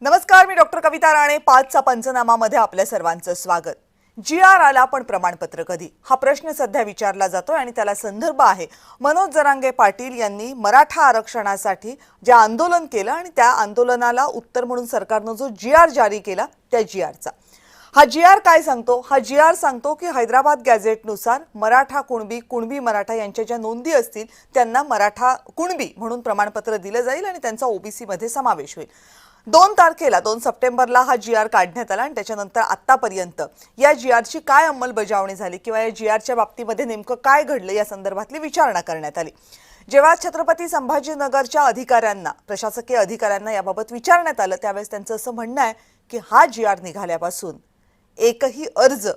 नमस्कार, मी डॉक्टर कविता राणे. 5चा पंचनामामध्ये आपल्या सर्वांचं स्वागत. जी.आर आला पण प्रमाणपत्र कधी, हा प्रश्न सध्या विचारला जातोय आणि त्याला संदर्भ आहे मनोज जरांगे पाटील यांनी मराठा आरक्षणासाठी जे आंदोलन केलं आणि त्या आंदोलनाला उत्तर म्हणून सरकारनं जो जी.आर जारी केला त्या जी.आरचा. हा जी.आर काय सांगतो? हा जी.आर सांगतो की हैदराबाद गॅझेटनुसार मराठा कुणबी, कुणबी मराठा यांच्या ज्या नोंदी असतील त्यांना मराठा कुणबी म्हणून प्रमाणपत्र दिलं जाईल आणि त्यांचा ओबीसी मध्ये समावेश होईल. 2 सप्टेंबरला हा जी.आर काढण्यात आला आणि त्याच्यानंतर आतापर्यंत या जी.आरची काय अंमलबजावणी झाली किंवा या जी.आरच्या बाबतीमध्ये नेमकं काय घडलं या संदर्भातली विचारणा करण्यात आली. जेव्हा छत्रपती संभाजीनगरच्या अधिकाऱ्यांना, प्रशासकीय अधिकाऱ्यांना याबाबत विचारण्यात आलं त्यावेळेस त्यांचं असं म्हणणं आहे की हा जी.आर निघाल्यापासून एकही अर्ज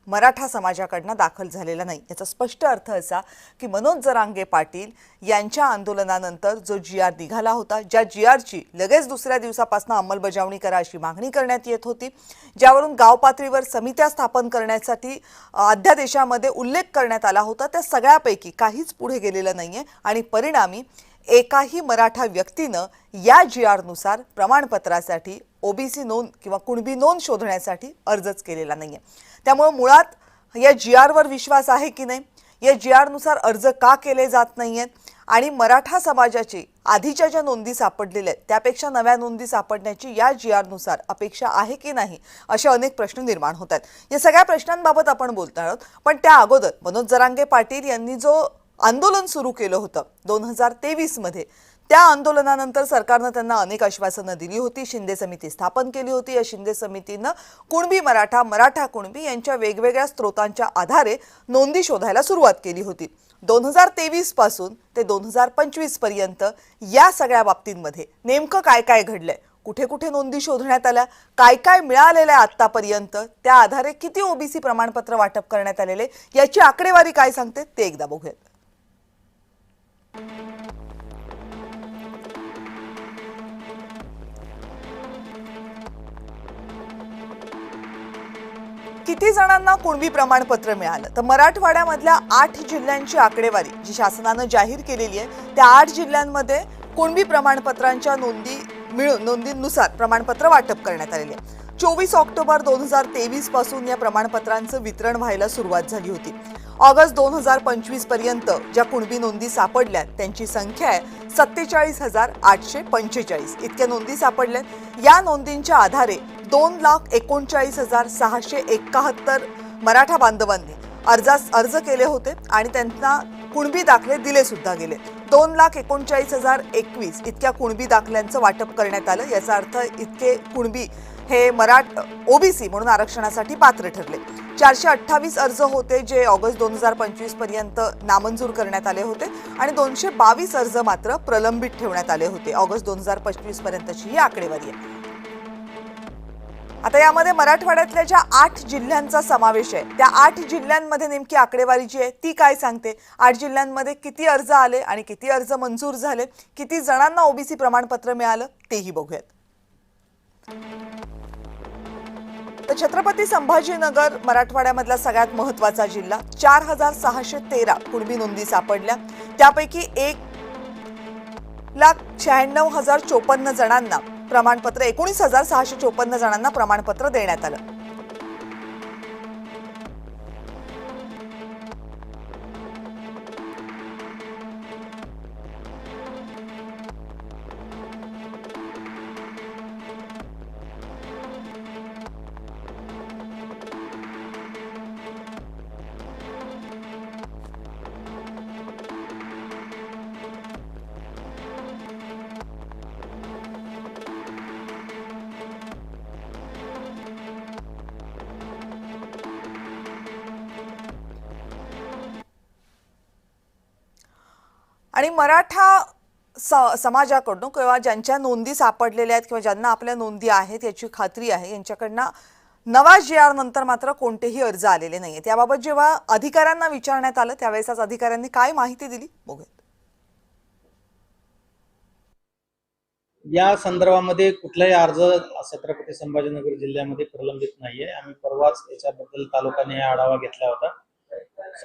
मराठा समाजाकडनं दाखल झालेला नाही. याचा स्पष्ट अर्थ असा की मनोज जरांगे पाटील यांच्या आंदोलनानंतर जो जी.आर निघाला होता, ज्या जी.आरची लगेच दुसऱ्या दिवसापासून अंमलबजावणी करा अशी मागणी करण्यात येत होती, ज्यावरून गाव पातळीवर समित्या स्थापन करण्यासाठी अध्यादेशामध्ये उल्लेख करण्यात आला होता, त्या सगळ्यापैकी काहीच पुढे गेलेलं नाहीये आणि परिणामी एकाही मराठा व्यक्तीनं या जी.आरनुसार प्रमाणपत्रासाठी ओबीसी नोंद किंवा कुणबी नोंद शोधण्यासाठी अर्जच केलेला नाहीये. त्यामुळे मुळात या जी.आरवर विश्वास आहे की नाही, या जी.आरनुसार अर्ज का केले जात नाहीयेत आणि मराठा समाजाची आधीच्या ज्या नोंदी सापडलेल्या आहेत त्यापेक्षा नव्या नोंदी सापडण्याची या जी.आरनुसार अपेक्षा आहे की नाही, असे अनेक प्रश्न निर्माण होत आहेत. या सगळ्या प्रश्नांबाबत आपण बोलणार आहोत. पण त्या अगोदर मनोज जरांगे पाटील यांनी जो आंदोलन सुरू केलं होतं 2023 मध्ये, त्या आंदोलनानंतर सरकारनं त्यांना अनेक आश्वासनं दिली होती. शिंदे समिती स्थापन केली होती. या शिंदे समितीनं कुणबी मराठा, मराठा कुणबी यांच्या वेगवेगळ्या स्त्रोतांच्या आधारे नोंदी शोधायला सुरुवात केली होती. 2023 पासून ते 2025 पर्यंत या सगळ्या बाबतींमध्ये नेमकं काय काय घडलंय, कुठे कुठे नोंदी शोधण्यात आल्या, काय काय मिळालेलं आहे आतापर्यंत, त्या आधारे किती ओबीसी प्रमाणपत्र वाटप करण्यात आलेले, याची आकडेवारी काय सांगते ते एकदा बघूयात. किती जणांना कुणबी प्रमाणपत्र मिळालं? तर मराठवाड्यामधल्या 8 जिल्ह्यांची आकडेवारी जी शासनानं जाहीर केलेली आहे, त्या 8 जिल्ह्यांमध्ये कुणबी प्रमाणपत्रांच्या नोंदीनुसार प्रमाणपत्र वाटप करण्यात आलेले आहे. 24 ऑक्टोबर 2023 पासून या प्रमाणपत्रांचं वितरण व्हायला सुरुवात झाली होती. ऑगस्ट 2025 पर्यंत ज्या कुणबी नोंदी सापडल्या त्यांची संख्या आहे 47,845. इतक्या नोंदी सापडल्या. या नोंदींच्या आधारे 2,39,671 मराठा बांधवांनी अर्ज केले होते आणि त्यांना कुणबी दाखले दिले सुद्धा गेले. 2,39,021 इतक्या कुणबी दाखल्यांचं वाटप करण्यात आलं. याचा अर्थ इतके कुणबी हे ओबीसी म्हणून आरक्षणासाठी पात्र ठरले. 428 अर्ज होते जे ऑगस्ट 2025 पर्यंत नामंजूर करण्यात आले होते आणि 222 अर्ज मात्र प्रलंबित ठेवण्यात आले होते. ऑगस्ट 2025 पर्यंतची ही आकडेवारी आहे. आता यामध्ये मराठवाड्यातल्या ज्या 8 जिल्ह्यांचा समावेश आहे, त्या 8 जिल्ह्यांमध्ये नेमकी आकडेवारी जी आहे ती काय सांगते, 8 जिल्ह्यांमध्ये किती अर्ज आले आणि किती अर्ज मंजूर झाले, किती जणांना ओबीसी प्रमाणपत्र मिळालं तेही बघूयात. तर छत्रपती संभाजीनगर मराठवाड्यामधला सगळ्यात महत्त्वाचा जिल्हा. 4,613 कुणबी नोंदी सापडल्या. त्यापैकी 1,96,054 जणांना प्रमाणपत्र, 19,654 जणांना प्रमाणपत्र देण्यात आलं. आणि मराठा समाजाकडून किंवा ज्यांच्या नोंदी सापडलेल्या आहेत किंवा ज्यांना आपल्या नोंदी आहेत याची खात्री आहे, यांच्याकडनं नवा जी.आर नंतर मात्र कोणतेही अर्ज आलेले नाहीये. त्याबाबत जेव्हा अधिकाऱ्यांना विचारण्यात आलं त्यावेळेस आज अधिकाऱ्यांनी काय माहिती दिली बघूया. या संदर्भामध्ये कुठलाही अर्ज छत्रपती संभाजीनगर जिल्ह्यामध्ये प्रलंबित नाहीये. आम्ही परवाच याच्याबद्दल तालुकाने आढावा घेतला होता.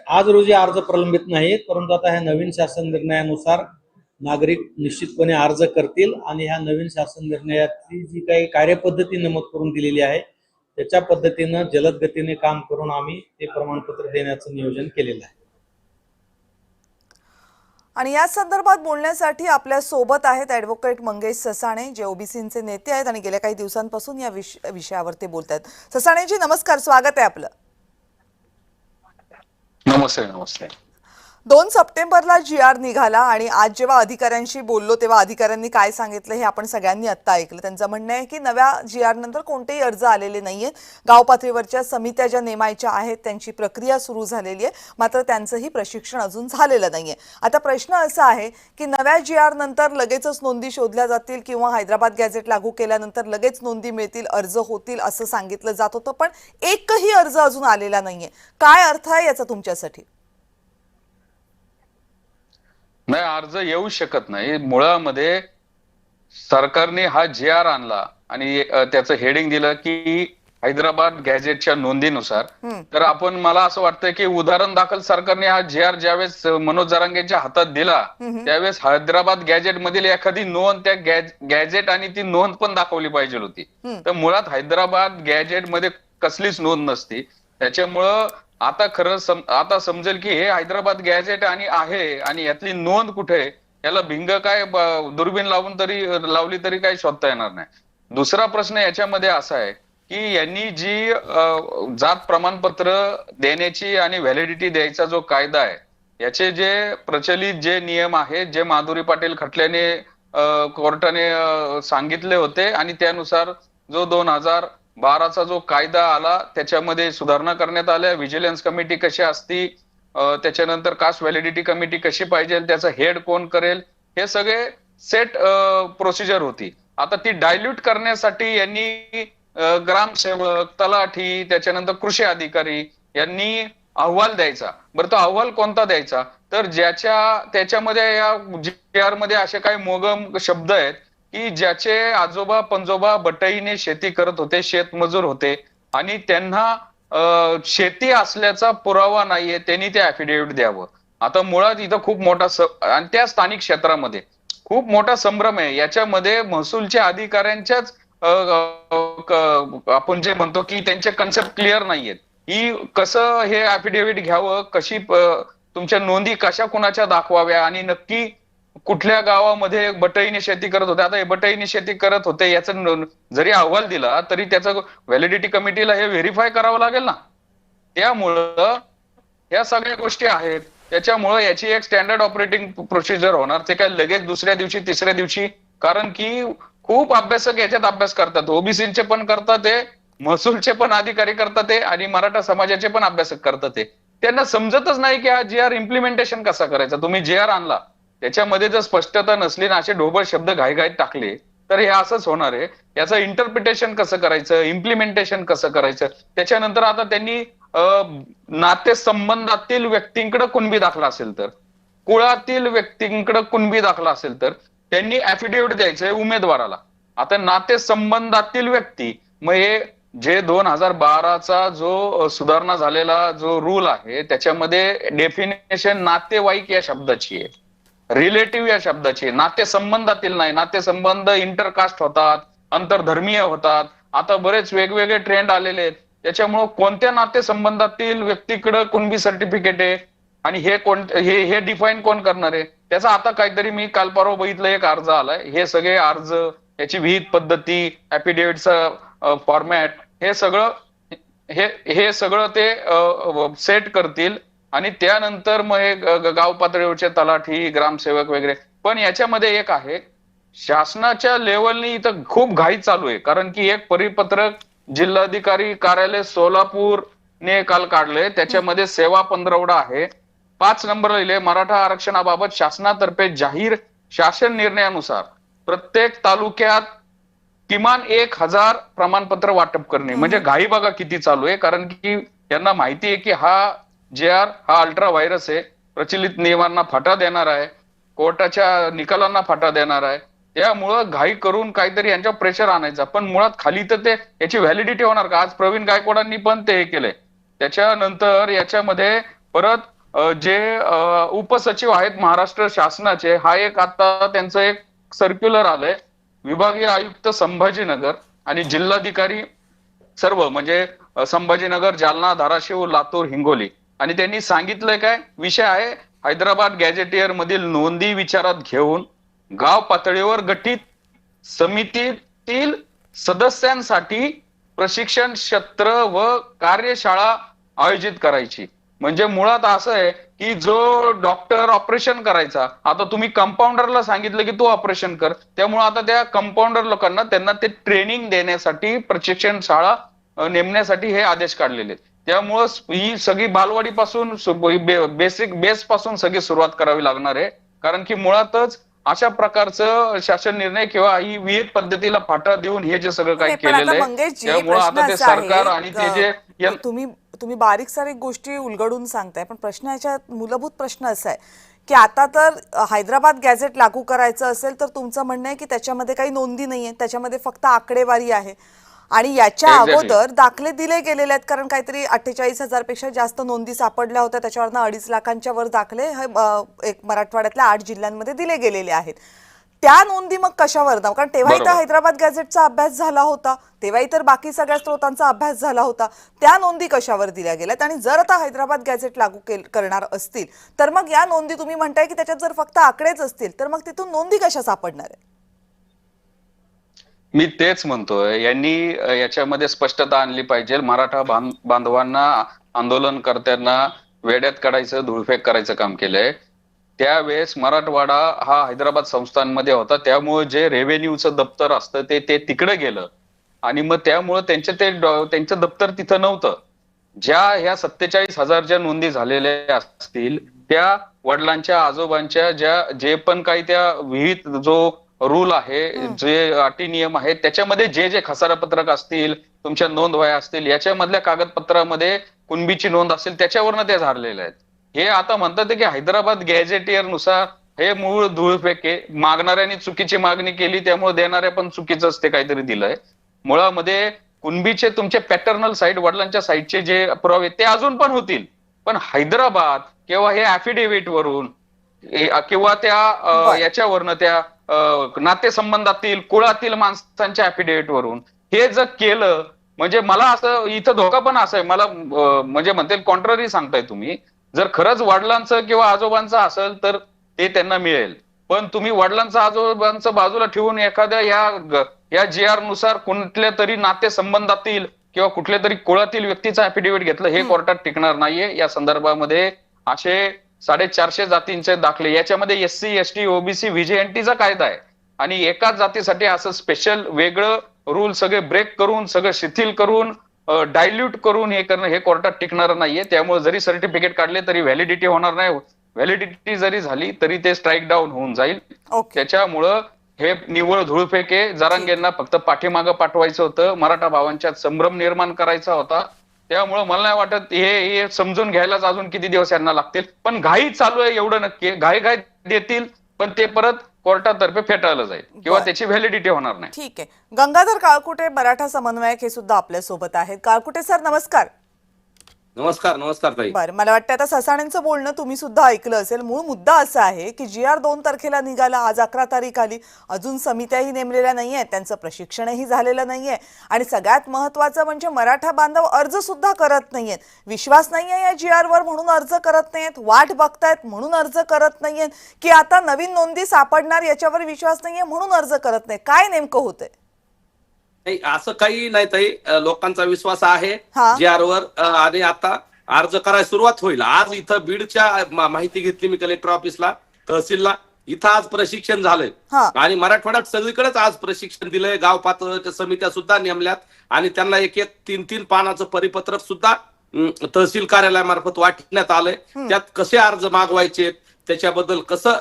आज रोजी अर्ज प्रलंबित नाहीत, परंतु आता ह्या नवीन शासन निर्णयानुसार नागरिक निश्चितपणे अर्ज करतील आणि ह्या नवीन शासन निर्णयाची जी काही कार्यपद्धती नमूद करून दिलेली आहे त्याच्या पद्धतीनं जलद गतीने काम करून आम्ही ते प्रमाणपत्र देण्याचं नियोजन केलेलं आहे. आणि या संदर्भात बोलण्यासाठी आपल्या सोबत आहेत ॲडव्होकेट मंगेश ससाणे, जे ओबीसीचे नेते आहेत आणि गेल्या काही दिवसांपासून या विषयावर ते बोलत आहेत. ससाणेजी नमस्कार, स्वागत आहे आपलं. नमस्ते. नमस्ते. 2 सप्टेंबरला GR निघाला आणि आज जेव्हा अधिकाऱ्यांशी बोललो तेव्हा अधिकाऱ्यांनी काय सांगितलं हे आपण सगळ्यांनी आत्ता ऐकलं. त्यांचं म्हणणं आहे की नव्या GR नंतर कोणतेही अर्ज आलेले नाहीयेत. गाव पातळीवरच्या समित्या ज्या नेमायच्या आहेत त्यांची प्रक्रिया सुरू झालेली आहे, मात्र त्यांचंही प्रशिक्षण अजून झालेलं नाहीये. आता प्रश्न असा आहे की नव्या GR नंतर लगेचच नोंदी शोधल्या जातील किंवा हैदराबाद गॅझेट लागू केल्यानंतर लगेच नोंदी मिळतील, अर्ज होतील असं सांगितलं जात होतं, पण एकही अर्ज अजून आलेला नाहीये. काय अर्थ आहे याचा तुमच्यासाठी? नाही, अर्ज येऊ शकत नाही. मुळामध्ये सरकारने हा GR आणला आणि त्याचं हेडिंग दिलं की हैदराबाद गॅझेटच्या नोंदीनुसार. तर मला असं वाटतं की उदाहरण दाखल सरकारने हा GR ज्यावेळेस मनोज जरांगेंच्या हातात दिला त्यावेळेस हैदराबाद गॅझेट मधील एखादी नोंद त्या गॅझेट आणि ती नोंद पण दाखवली पाहिजे होती. तर मुळात हैदराबाद गॅझेट मध्ये कसलीच नोंद नसती. त्याच्यामुळं आता आता समजेल की हे हैदराबाद गॅझेट आणि यातली नोंद कुठे, याला भिंग काय दुर्बीण लावली तरी काही शोधता येणार नाही. दुसरा प्रश्न याच्यामध्ये असा आहे की यांनी जी जात प्रमाणपत्र देण्याची आणि व्हॅलिडिटी द्यायचा जो कायदा आहे याचे जे प्रचलित जे नियम आहेत, जे माधुरी पाटील खटल्याने कोर्टाने सांगितले होते आणि त्यानुसार जो 2012चा जो कायदा आला त्याच्यामध्ये सुधारणा करण्यात आल्या. व्हिजिलन्स कमिटी कशी असती, त्याच्यानंतर कास्ट व्हॅलिडिटी कमिटी कशी पाहिजे, त्याचं हेड कोण करेल, हे सगळे सेट प्रोसिजर होती. आता ती डायल्यूट करण्यासाठी यांनी ग्रामसेवक, तलाठी, त्याच्यानंतर कृषी अधिकारी यांनी अहवाल द्यायचा. बरं, तो अहवाल कोणता द्यायचा? तर त्याच्यामध्ये या GR मध्ये असे काही मोगम शब्द आहेत की ज्याचे आजोबा पंजोबा बटाईने शेती करत होते, शेतमजूर होते आणि त्यांना शेती असल्याचा पुरावा नाहीये, त्यांनी ते ऍफिडेव्हिट द्यावं. आता मुळात इथं खूप मोठा आणि त्या स्थानिक क्षेत्रामध्ये खूप मोठा संभ्रम आहे. याच्यामध्ये महसूलच्या अधिकाऱ्यांच्याच आपण जे म्हणतो की त्यांचे कन्सेप्ट क्लिअर नाहीयेत. ही कसं हे ऍफिडेव्हिट घ्यावं, कशी तुमच्या नोंदी कशा कुणाच्या दाखवाव्या आणि नक्की कुठल्या गावामध्ये बटाईने शेती करत होते. आता हे बटाईने शेती करत होते याचा जरी अहवाल दिला तरी त्याचं व्हॅलिडिटी कमिटीला हे व्हेरीफाय करावं लागेल ना. त्यामुळं या सगळ्या गोष्टी आहेत. त्याच्यामुळं याची एक स्टँडर्ड ऑपरेटिंग प्रोसिजर होणार. ते काय लगेच दुसऱ्या दिवशी तिसऱ्या दिवशी, कारण की खूप अभ्यासक याच्यात अभ्यास करतात. ओबीसीचे पण करतात ते, महसूलचे पण अधिकारी करतात ते आणि मराठा समाजाचे पण अभ्यासक करतात ते. त्यांना समजतच नाही की हा GR इम्प्लिमेंटेशन कसा करायचा. तुम्ही GR आणला त्याच्यामध्ये जर स्पष्टता नसली ना असे ढोबळ शब्द घाईघाईत टाकले तर हे असंच होणार आहे. याचं इंटरप्रिटेशन कसं करायचं, इम्प्लिमेंटेशन कसं करायचं. त्याच्यानंतर आता त्यांनी नातेसंबंधातील व्यक्तींकडे कुणबी दाखला असेल तर, कुळातील व्यक्तींकडे कुणबी दाखला असेल तर त्यांनी ऍफिडेव्हिट द्यायचंय उमेदवाराला. आता नातेसंबंधातील व्यक्ती, मग हे जे 2012चा जो सुधारणा झालेला जो रूल आहे त्याच्यामध्ये डेफिनेशन नातेवाईक या शब्दाची आहे, रिलेटिव्ह या शब्दाची, नातेसंबंधातील नाही. नातेसंबंध इंटरकास्ट होतात, आंतरधर्मीय होतात. आता बरेच वेगवेगळे ट्रेंड आलेले आहेत. त्याच्यामुळं कोणत्या नातेसंबंधातील व्यक्तीकडे कुणबी सर्टिफिकेट आहे आणि हे डिफाईन कोण करणार आहे त्याचा आता काहीतरी मी काल परवा बघितलं एक अर्ज आलाय. हे सगळे अर्ज, याची विहित पद्धती, ऍफिडेव्हिटचा फॉर्मॅट, हे सगळं ते सेट करतील आणि त्यानंतर मग हे गाव पातळीवरचे तलाठी, ग्रामसेवक वगैरे. पण याच्यामध्ये एक आहे, शासनाच्या लेवलनी इथं खूप घाई चालू आहे. कारण की एक परिपत्रक जिल्हाधिकारी कार्यालय सोलापूरने काल काढलंय. त्याच्यामध्ये सेवा पंधरवडा आहे. 5 नंबर लिहिले, मराठा आरक्षणाबाबत शासनातर्फे जाहीर शासन निर्णयानुसार प्रत्येक तालुक्यात किमान 1000 प्रमाणपत्र वाटप करणे. म्हणजे घाई बघा किती चालू आहे. कारण की यांना माहिती आहे की हा GR हा अल्ट्रा व्हायरस आहे, प्रचलित नियमांना फाटा देणार आहे, कोर्टाच्या निकालांना फाटा देणार आहे. त्यामुळं घाई करून काहीतरी यांच्यावर प्रेशर आणायचा. पण मुळात खाली तर ते याची व्हॅलिडिटी होणार का? आज प्रवीण गायकवाडांनी पण ते हे केलंय. त्याच्यानंतर याच्यामध्ये परत जे उपसचिव आहेत महाराष्ट्र शासनाचे, हा एक आता त्यांचं एक सर्क्युलर आलंय. विभागीय आयुक्त संभाजीनगर आणि जिल्हाधिकारी सर्व म्हणजे संभाजीनगर, जालना, धाराशिव, लातूर, हिंगोली, आणि त्यांनी सांगितलंय काय विषय आहे, हैदराबाद गॅझेटियर मधील नोंदी विचारात घेऊन गाव पातळीवर गठीत समितीतील सदस्यांसाठी प्रशिक्षण सत्र व कार्यशाळा आयोजित करायची. म्हणजे मुळात असं आहे की जो डॉक्टर ऑपरेशन करायचा, आता तुम्ही कंपाऊंडरला सांगितलं की तू ऑपरेशन कर, त्यामुळे आता त्या कंपाऊंडर लोकांना त्यांना ते ट्रेनिंग देण्यासाठी प्रशिक्षण शाळा नेमण्यासाठी हे आदेश काढलेले आहेत. त्यामुळं ही सगळी बालवाडीपासून बेस पासून सगळी सुरुवात करावी लागणार आहे. कारण की मुळातच अशा प्रकारचं शासन निर्णय किंवा ही विहित पद्धतीला फाटा देऊन हे जे सगळं काही पण आता केलेलं आहे, मंगेशजी, त्यामुळे प्रश्न आता ते असा सरकार आहे, आणि ते जे तुम्ही बारीक सारीक गोष्टी उलगडून सांगताय, पण प्रश्न याच्यात मूलभूत प्रश्न असा आहे की आता तर हैदराबाद गॅझेट लागू करायचं असेल तर तुमचं म्हणणं आहे की त्याच्यामध्ये काही नोंदी नाहीये, त्याच्यामध्ये फक्त आकडेवारी आहे आणि याच्या Exactly. अगोदर दाखले दिले गेलेले आहेत, कारण काहीतरी 48,000 पेक्षा जास्त नोंदी सापडल्या होत्या, त्याच्यावरनं 2.5 लाखांच्या वर दाखले एक मराठवाड्यातल्या 8 जिल्ह्यांमध्ये दिले गेलेले आहेत. त्या नोंदी मग कशावर दाव? कारण तेव्हाही तर बरोबर. हैदराबाद गॅझेटचा अभ्यास झाला होता, तेव्हाही तर बाकी सगळ्या स्रोतांचा अभ्यास झाला होता, त्या नोंदी कशावर दिल्या गेल्यात? आणि जर आता हैदराबाद गॅझेट लागू करणार असतील तर मग या नोंदी, तुम्ही म्हणताय की त्याच्यात जर फक्त आकडेच असतील तर मग तिथून नोंदी कशा सापडणार आहे? मी तेच म्हणतोय, यांनी याच्यामध्ये स्पष्टता आणली पाहिजे. मराठा बांधवांना, आंदोलनकर्त्यांना वेड्यात काढायचं, धुळफेक करायचं काम केलंय. त्यावेळेस मराठवाडा हा हैदराबाद संस्थांमध्ये होता, त्यामुळे जे रेव्हेन्यूचं दप्तर असतं ते तिकडे गेलं आणि मग त्यामुळे त्यांचं दप्तर तिथं नव्हतं. ज्या ह्या 47,000 ज्या नोंदी झालेल्या असतील त्या वडिलांच्या, आजोबांच्या, जे पण काही त्या विहित जो रूल आहे, जे अटी नियम आहेत, त्याच्यामध्ये जे खसारापत्रक असतील, तुमच्या नोंद वह्या असतील, याच्यामधल्या कागदपत्रामध्ये कुणबीची नोंद असेल, त्याच्यावरनं ते झालेल्या आहेत. हे आता म्हणतात की हैदराबाद गॅझेटियर नुसार हे मूळ धूळफेक आहे. मागणाऱ्यांनी चुकीची मागणी केली, त्यामुळे देणाऱ्या पण चुकीचंच ते काहीतरी दिलंय. मुळामध्ये कुणबीचे तुमचे पॅटर्नल साईड, वडिलांच्या साईडचे जे पुरावे ते अजून पण होतील, पण हैदराबाद किंवा हे ऍफिडेव्हिट वरून किंवा त्या याच्यावरनं त्या नातेसंबंधातील, कुळातील माणसांच्या ऍफिडेव्हिट वरून हे जर केलं, म्हणजे मला असं इथं धोका पण असा आहे, मला म्हणजे म्हणते कॉन्ट्ररी सांगताय तुम्ही. जर खरंच वडिलांचं किंवा आजोबांचं असेल तर ते त्यांना मिळेल, पण तुम्ही वडिलांचं, आजोबांचं बाजूला ठेवून एखाद्या या GR नुसार कुठल्या तरी नातेसंबंधातील किंवा कुठल्या तरी कुळातील व्यक्तीचं ऍफिडेव्हिट घेतलं, हे कोर्टात टिकणार नाहीये. या संदर्भामध्ये असे 450 जातींचे दाखले, याच्यामध्ये SC, ST, OBC, VJNTचा कायदा आहे आणि एकाच जातीसाठी असं स्पेशल वेगळं रूल सगळे ब्रेक करून, सगळं शिथिल करून, डायल्यूट करून हे करणं हे कोर्टात टिकणार नाहीये. त्यामुळे जरी सर्टिफिकेट काढले तरी व्हॅलिडिटी होणार नाही, व्हॅलिडिटी जरी झाली तरी ते स्ट्राईक डाऊन होऊन जाईल. त्याच्यामुळं हे निव्वळ धूळफेक आहे. जरांगेंना फक्त पाठीमागं पाठवायचं होतं, मराठा भावांच्यात संभ्रम निर्माण करायचा होता. त्यामुळे मला नाही वाटत हे समजून घ्यायलाच अजून किती दिवस यांना लागतील, पण घाई चालू आहे एवढं नक्की. घाई देतील, पण ते परत कोर्टातर्फे फेटाळलं जाईल किंवा त्याची व्हॅलिडिटी होणार नाही. ठीक आहे. गंगाधर काळकुटे, मराठा समन्वयक, हे सुद्धा आपल्या सोबत आहेत. काळकुटे सर, नमस्कार. नमस्कार. नमस्कार ताई. बरं, मला वाटतं आता ससाण्यांचं बोलणं तुम्ही सुद्धा ऐकलं असेल. मूळ मुद्दा असा आहे की GR 2 तारखेला निघाला, आज 11 तारीख आली, अजून समित्याही नेमलेल्या नाहीये, त्यांचं प्रशिक्षणही झालेलं नाहीये आणि सगळ्यात महत्वाचं म्हणजे मराठा बांधव अर्ज सुद्धा करत नाहीयेत. विश्वास नाहीये या GR वर म्हणून अर्ज करत नाहीयेत, वाट बघतायत म्हणून अर्ज करत नाहीयेत, की आता नवीन नोंदी सापडणार याच्यावर विश्वास नाहीये म्हणून अर्ज करत नाही. काय नेमकं होतंय? असं काही नाही ताई, लोकांचा विश्वास आहे GR वर आणि आता अर्ज करायला सुरुवात होईल. आज इथं बीडच्या माहिती घेतली मी कलेक्टर ऑफिसला, तहसीलला, इथं आज प्रशिक्षण झालंय आणि मराठवाड्यात सगळीकडेच आज प्रशिक्षण दिलंय. गाव पातळीच्या समित्या सुद्धा नेमल्यात आणि त्यांना एक 3-3 पानाचं परिपत्रक सुद्धा तहसील कार्यालयामार्फत वाटण्यात आलंय. त्यात कसे अर्ज मागवायचे, त्याच्याबद्दल कसं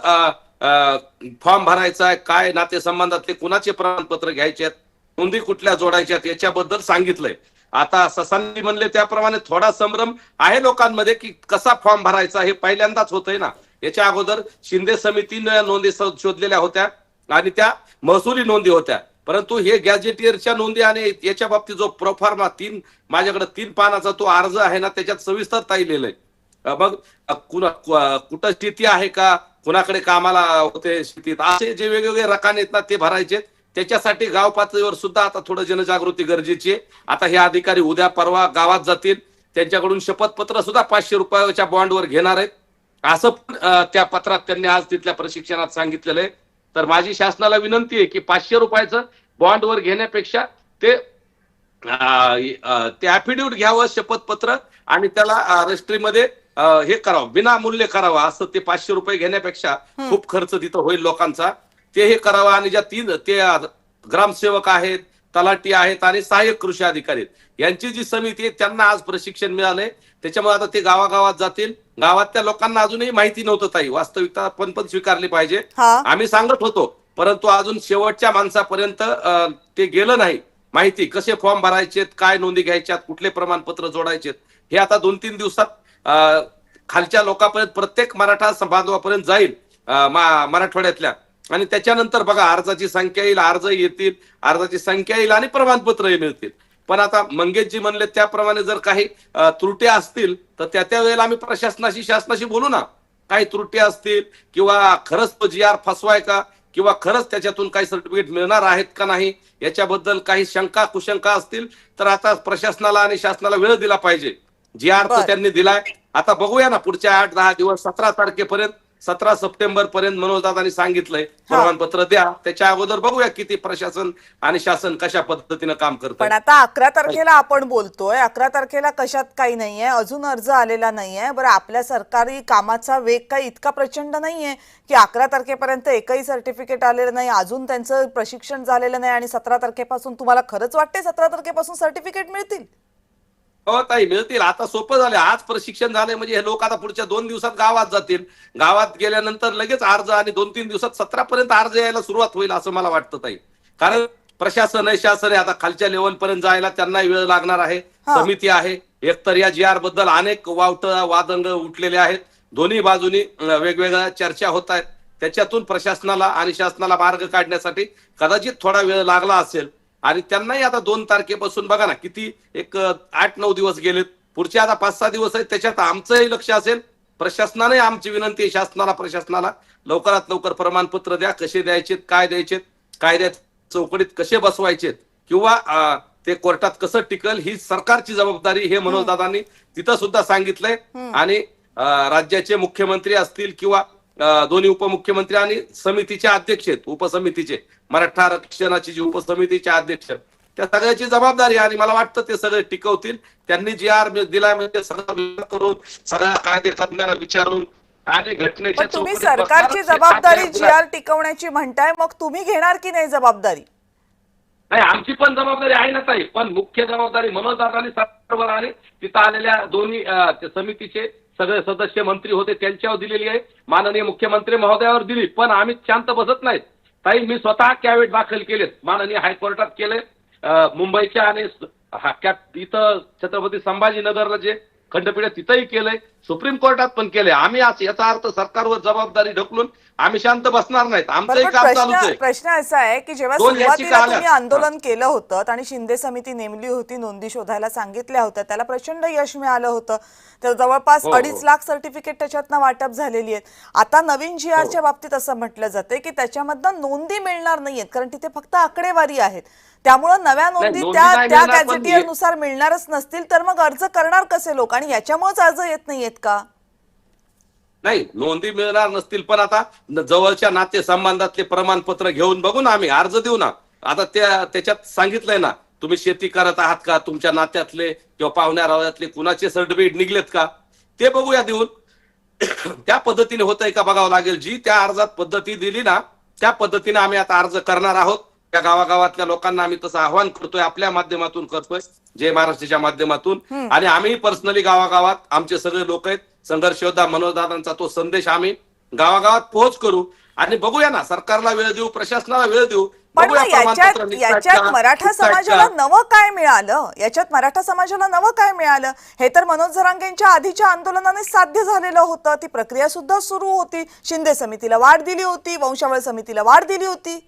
फॉर्म भरायचा आहे, काय नातेसंबंधातले कुणाचे प्रमाणपत्र घ्यायचे आहेत, नोंदी कुठल्या जोडायच्यात, याच्याबद्दल सांगितलंय. आता ससांनी म्हणले त्याप्रमाणे थोडा संभ्रम आहे लोकांमध्ये की कसा फॉर्म भरायचा, हे पहिल्यांदाच होतंय ना. याच्या अगोदर शिंदे समितीने नोंदी शोधलेल्या होत्या आणि त्या महसुली नोंदी होत्या, परंतु हे गॅजेटियरच्या नोंदी आणि याच्या बाबतीत जो प्रोफॉर्मा माझ्याकडे 3 पानाचा तो अर्ज आहे ना, त्याच्यात सविस्तर लिहिलंय. मग कुठं शेती आहे का, कुणाकडे कामाला होते शेतीत, असे जे वेगवेगळे रकाने आहेत ना ते भरायचे. त्याच्यासाठी गाव पातळीवर सुद्धा आता थोडं जनजागृती गरजेची आहे. आता हे अधिकारी उद्या परवा गावात जातील, त्यांच्याकडून शपथपत्र सुद्धा 500 रुपयाच्या बॉन्डवर घेणार आहेत, असं पण त्या पत्रात त्यांनी आज तिथल्या प्रशिक्षणात सांगितलेलं आहे. तर माझी शासनाला विनंती आहे की 500 रुपयाचं बॉन्डवर घेण्यापेक्षा ते ऍफिडेव्हिट घ्यावं, शपथपत्र, आणि त्याला रजिस्ट्रीमध्ये हे करावं, विनामूल्य करावं. असं ते 500 रुपये घेण्यापेक्षा खूप खर्च तिथं होईल लोकांचा, ते हे करावं. आणि ज्या ते ग्रामसेवक आहेत, तलाठी आहेत आणि सहाय्यक कृषी अधिकारी आहेत, यांची जी समिती आहे त्यांना आज प्रशिक्षण मिळालंय. त्याच्यामुळे आता ते गावागावात जातील. गावातल्या लोकांना अजूनही माहिती नव्हतं ताई, वास्तविकता आपण पण स्वीकारली पाहिजे. आम्ही सांगत होतो, परंतु अजून शेवटच्या माणसापर्यंत ते गेलं नाही. माहिती कसे फॉर्म भरायचे, काय नोंदी घ्यायच्यात, कुठले प्रमाणपत्र जोडायचे, हे आता 2-3 दिवसात खालच्या लोकांपर्यंत, प्रत्येक मराठा बांधवापर्यंत जाईल मराठवाड्यातल्या. आणि त्याच्यानंतर बघा, अर्जाची संख्या येईल, अर्ज येतील, अर्जाची संख्या येईल आणि प्रमाणपत्रही मिळतील. पण आता मंगेशजी म्हणले त्याप्रमाणे जर काही त्रुटी असतील तर त्या वेळेला आम्ही शासनाशी बोलू ना. काही त्रुटी असतील किंवा खरंच तो GR फसवाय का, किंवा खरंच त्याच्यातून काही सर्टिफिकेट मिळणार आहेत का नाही, याच्याबद्दल काही शंका कुशंका असतील तर आता प्रशासनाला आणि शासनाला वेळ दिला पाहिजे. GR तर त्यांनी दिलाय, आता बघूया ना पुढच्या 8-10 दिवस, 17 तारखेपर्यंत, 17 सप्टेंबर पर्यंत मनोजदादांनी सांगितलंय प्रमाणपत्र द्या. त्याच्या अगोदर बघूया किती प्रशासन आणि शासन कशा पद्धतीनं काम करतं. पण आता 11 तारखेला आपण बोलतोय, 11 तारखेला कशात काही नाहीये, अजून अर्ज आलेला नाहीये. बरं, आपल्या सरकारी कामाचा वेग काही इतका प्रचंड नाहीये की 11 तारखेपर्यंत एकही सर्टिफिकेट आलेलं नाही, अजून त्यांचं प्रशिक्षण झालेलं नाही आणि 17 तारखेपासून तुम्हाला खरंच वाटते 17 तारखेपासून सर्टिफिकेट मिळतील? हो ताई, मिळतील. आता सोपं झालं, आज प्रशिक्षण झालंय म्हणजे हे लोक आता पुढच्या 2 दिवसात गावात जातील. गावात गेल्यानंतर लगेच अर्ज, आणि 2-3 दिवसात 17 पर्यंत अर्ज यायला सुरुवात होईल असं मला वाटतं ताई. कारण प्रशासन आहे, शासन आहे, आता खालच्या लेवल पर्यंत जायला त्यांनाही वेळ लागणार आहे. समिती आहे, एकतर या GR बद्दल अनेक वादंग उठलेले आहेत, दोन्ही बाजूनी वेगवेगळ्या चर्चा होत आहेत. त्याच्यातून प्रशासनाला आणि शासनाला मार्ग काढण्यासाठी कदाचित थोडा वेळ लागला असेल. आणि त्यांनाही आता 2 तारखेपासून बघा ना, किती एक 8-9 दिवस गेलेत, पुढचे आता 5-6 दिवस आहेत. त्याच्यात आमचंही लक्ष असेल, प्रशासनाने आमची विनंती आहे शासनाला, प्रशासनाला लवकरात लवकर प्रमाणपत्र द्या. कसे द्यायचेत, काय द्यायचेत, कायद्यात चौकडीत कसे बसवायचेत, किंवा ते कोर्टात कसं टिकल, ही सरकारची जबाबदारी, हे मनोजदादांनी तिथं सुद्धा सांगितलंय. आणि राज्याचे मुख्यमंत्री असतील किंवा दोन्ही उपमुख्यमंत्री आणि समितीचे अध्यक्ष आहेत, उपसमितीचे, मराठा आरक्षणाची जी उपसमितीचे अध्यक्ष, त्या सगळ्याची जबाबदारी. आणि मला वाटतं ते सगळे टिकवतील. त्यांनी GR दिलाय म्हणजे सगळं करून, सगळ्या कायदे तज्ञांना विचारून आणि घटनेच्या तुम्ही सरकारची जबाबदारी GR टिकवण्याची म्हणताय, मग तुम्ही घेणार की नाही जबाबदारी? नाही, आमची पण जबाबदारी आहे ना ताई, पण मुख्य जबाबदारी मनोजदादांनी सरकारवर आणि तिथं आलेल्या दोन्ही समितीचे सगळे सदस्य मंत्री होते त्यांच्यावर दिलेली आहे, माननीय मुख्यमंत्री महोदयावर दिली. पण आम्ही शांत बसत नाहीत ताई. मी स्वतः कॅवेट दाखल केलेत, माननीय हायकोर्टात केले, मुंबईच्या आणि इथं छत्रपती संभाजीनगरला जे खंडपीठ तिथंही केलंय, सुप्रीम कोर्टात पण केलंय. आम्ही याचा अर्थ सरकारवर जबाबदारी ढकलून आम्ही शांत बसणार नाहीत. आमचंही काम चालूच आहे. प्रश्न असा आहे की जेव्हा सुरुवातीला तुम्ही आंदोलन केलं होतं आणि शिंदे समिती नेमली होती, नोंदी शोधायला सांगितल्या होत्या, त्याला प्रचंड यश मिळालं होतं. तर जवळपास 2.5 लाख सर्टिफिकेट त्याच्यातनं वाटप झालेली आहेत. आता नवीन GRच्या बाबतीत असं म्हटलं जाते की त्याच्यामधनं नोंदी मिळणार नाहीयेत, कारण तिथे फक्त आकडेवारी आहेत. त्यामुळे नव्या नोंदी त्या गॅझेटियर नुसार मिळणारच नसतील तर मग अर्ज करणार कसे लोक, आणि याच्यामुळेच अर्ज येत नाहीयेत का? नाही, नोंदी मिळणार नसतील, पण आता जवळच्या नातेसंबंधातले प्रमाणपत्र घेऊन बघू ना, आम्ही अर्ज देऊ ना. आता त्याच्यात सांगितलंय ना, तुम्ही शेती करत आहात का, तुमच्या नात्यातले किंवा पाहुण्या रावळ्यातले कुणाचे सर्टिफिकेट निघलेत का, ते बघूया देऊन. त्या पद्धतीने होतंय का बघावं लागेल. जी त्या अर्जात पद्धती दिली ना, त्या पद्धतीने आम्ही आता अर्ज करणार आहोत. त्या गावागावातल्या लोकांना आम्ही तसं आव्हान करतोय, आपल्या माध्यमातून करतोय, जय महाराष्ट्राच्या माध्यमातून. आणि आम्ही पर्सनली गावागावात, आमचे सगळे लोक आहेत, संघर्ष योद्धा मनोजदादांचा तो संदेश आम्ही गावागावात पोहोच करू. आणि बघूया ना, सरकारला वेळ देऊ, प्रशासनाला वेळ देऊ. पण याच्यात मराठा समाजाला नवं काय मिळालं? याच्यात मराठा समाजाला नवं काय मिळालं? हे तर मनोज जरांगेंच्या आधीच्या आंदोलनाने साध्य झालेलं होतं. ती प्रक्रिया सुद्धा सुरू होती. शिंदे समितीला वाढ दिली होती, वंशावळ समितीला वाढ दिली होती.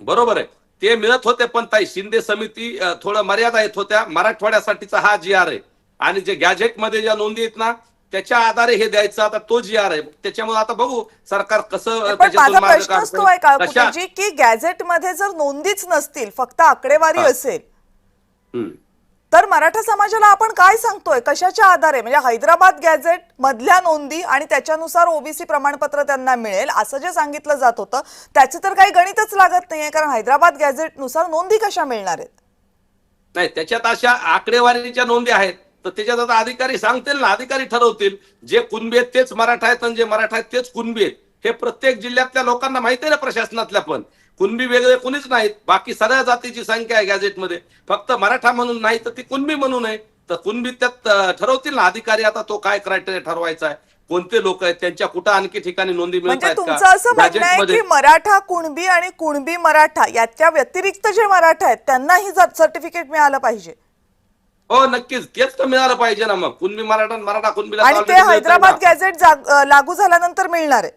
बरोबर आहे, ते मिळत होते. पण ताई, शिंदे समिती थोडं मर्यादा येत होत्या. मराठवाड्यासाठीचा हा GR आहे. आणि जे गॅझेट मध्ये ज्या नोंदी आहेत ना, त्याच्या आधारे हे द्यायचं. आता तो जी आर आहे त्याच्यामुळे आता बघू सरकार कसं पण त्याच्यातून माझा मार्ग प्रश्नच तो काढतंय. आहे कशा काळकुटेजी की गॅझेटमध्ये जर नोंदीच नसतील, फक्त आकडेवारी असेल, हम्म. तर मराठा समाजाला आपण काय सांगतोय, कशाच्या आधारे? म्हणजे हैदराबाद गॅझेट मधल्या नोंदी आणि त्याच्यानुसार ओबीसी प्रमाणपत्र त्यांना मिळेल असं जे सांगितलं जात होतं त्याचे तर काही गणितच लागत नाहीये, कारण हैदराबाद गॅझेटनुसार नोंदी कशा मिळणार आहेत? नाही, त्याच्यात अशा आकडेवारीच्या नोंदी आहेत तर त्याच्यात आता अधिकारी सांगतील ना, अधिकारी ठरवतील. जे कुणबी आहेत तेच मराठा आहेत आणि जे मराठा आहेत तेच कुणबी आहेत हे प्रत्येक जिल्ह्यातल्या लोकांना माहिती आहे ना, प्रशासनातल्या. पण कुणबी वेगळे कुणीच नाहीत, बाकी सगळ्या जातीची संख्या आहे गॅझेटमध्ये. फक्त मराठा म्हणून नाही तर ती कुणबी म्हणून आहे. तर कुणबी त्यात ठरवतील ना अधिकारी. आता तो काय क्रायटेरिया ठरवायचा आहे, कोणते लोक आहेत, त्यांच्या कुठं आणखी ठिकाणी नोंदी मिळत म्हणजे आहेत तुमचं का असं म्हणणं आहे गॅझेटमध्ये. की मराठा कुणबी आणि कुणबी मराठा याच्या व्यतिरिक्त जे मराठा आहेत त्यांनाही सर्टिफिकेट मिळालं पाहिजे? हो नक्कीच, तेच तर मिळालं पाहिजे ना. मग कुणबी मराठा मराठा कुणबीला आणि ते हैदराबाद गॅझेट लागू झाल्यानंतर मिळणार आहे?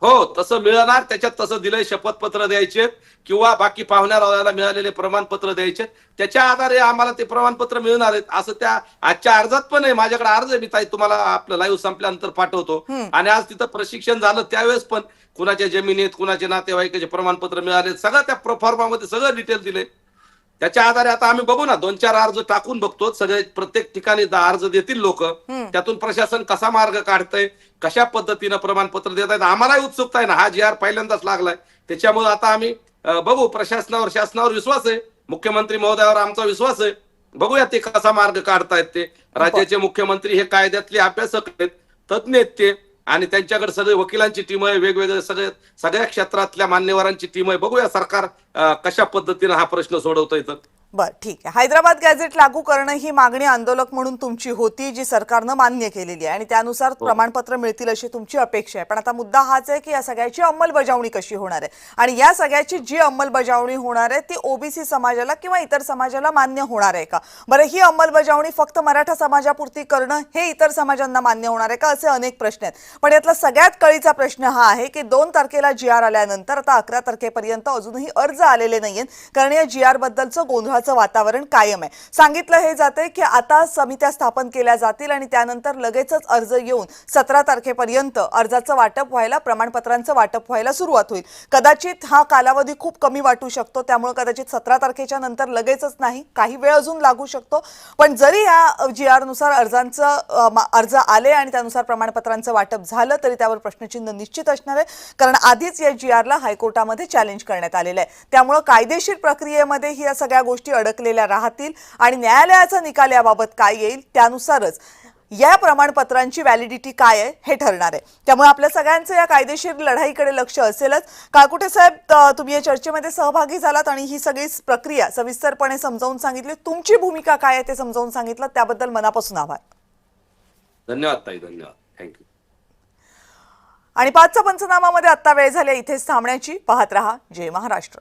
हो तसं मिळणार. त्याच्यात तसं दिलंय, शपथपत्र द्यायचे किंवा बाकी पाहुण्यारावयाला मिळालेले प्रमाणपत्र द्यायचे. त्याच्या आधारे आम्हाला ते प्रमाणपत्र मिळणार आहेत असं त्या आजच्या अर्जात पण आहे. माझ्याकडे अर्ज आहे, मी ताई तुम्हाला आपलं लाईव्ह संपल्यानंतर पाठवतो. आणि आज तिथं प्रशिक्षण झालं त्यावेळेस पण कुणाच्या जमिनीत कुणाचे नातेवाईकाचे प्रमाणपत्र मिळाले, सगळं त्या प्रोफॉर्मामध्ये सगळं डिटेल दिले. त्याच्या आधारे आता आम्ही बघू ना, 2-4 अर्ज टाकून बघतो. सगळे प्रत्येक ठिकाणी अर्ज देतील लोक, त्यातून प्रशासन कसा मार्ग काढतंय, कशा पद्धतीनं प्रमाणपत्र देत आहेत, आम्हालाही उत्सुकता आहे ना. हा जी आर पहिल्यांदाच लागलाय त्याच्यामुळे आता आम्ही बघू. प्रशासनावर शासनावर विश्वास आहे, मुख्यमंत्री महोदयावर आमचा विश्वास आहे. बघूया ते कसा मार्ग काढतायत ते. राज्याचे मुख्यमंत्री हे कायद्यातले अभ्यासक आहेत, तज्ञ आहेत ते, आणि त्यांच्याकडे सगळे वकिलांची टीम आहे, वेगवेगळे सगळ्या क्षेत्रातल्या मान्यवरांची टीम आहे. बघूया सरकार कशा पद्धतीने हा प्रश्न सोडवतोय. तर बर, ठीक आहे. हैदराबाद गॅझेट लागू करणं ही मागणी आंदोलक म्हणून तुमची होती, जी सरकारनं मान्य केलेली आहे आणि त्यानुसार प्रमाणपत्र मिळतील अशी तुमची अपेक्षा आहे. पण आता मुद्दा हाच आहे की या सगळ्याची अंमलबजावणी कशी होणार आहे, आणि या सगळ्याची जी अंमलबजावणी होणार आहे ती ओबीसी समाजाला किंवा इतर समाजाला मान्य होणार आहे का? बरं, ही अंमलबजावणी फक्त मराठा समाजापुरती करणं हे इतर समाजांना मान्य होणार आहे का, असे अनेक प्रश्न आहेत. पण यातला सगळ्यात कळीचा प्रश्न हा आहे की 2 तारखेला जी आर आल्यानंतर आता 11 तारखेपर्यंत अजूनही अर्ज आलेले नाहीयेत, कारण या जी आर बद्दलचं गोंधळ वातावरण कायम आहे. सांगितलं हे जाते की आता समित्या स्थापन केल्या जातील आणि त्यानंतर लगेचच अर्ज येऊन 17 तारखेपर्यंत अर्जाचं वाटप व्हायला, प्रमाणपत्रांचं वाटप व्हायला सुरुवात होईल. कदाचित हा कालावधी खूप कमी वाटू शकतो, त्यामुळे कदाचित 17 तारखेच्या नंतर लगेचच नाही, काही वेळ अजून लागू शकतो. पण जरी या जी आर नुसार अर्ज आले आणि त्यानुसार प्रमाणपत्रांचं वाटप झालं तरी त्यावर प्रश्नचिन्ह निश्चित असणार आहे, कारण आधीच या जी आरला हायकोर्टामध्ये चॅलेंज करण्यात आलेलं आहे. त्यामुळे कायदेशीर प्रक्रियेमध्ये ही या सगळ्या गोष्टी अडकलेल्या राहतील आणि न्यायालयाचा निकाल याबाबत काय येईल त्यानुसारच या प्रमाणपत्रांची व्हॅलिडिटी काय आहे हे ठरणार आहे. त्यामुळे आपल्या सगळ्यांचं या कायदेशीर लढाईकडे लक्ष असेलच. काळकुटे साहेब, तुम्ही या चर्चेमध्ये सहभागी झालात आणि ही सगळी प्रक्रिया सविस्तरपणे समजावून सांगितली. तुमची भूमिका काय आहे ते समजावून सांगितलं, त्याबद्दल मनापासून आभार. धन्यवाद ताई, धन्यवाद, थँक्यू. आणि 5चा पंचनामामध्ये आता वेळ झाली इथेच थांबण्याची. पाहत रहा जय महाराष्ट्र.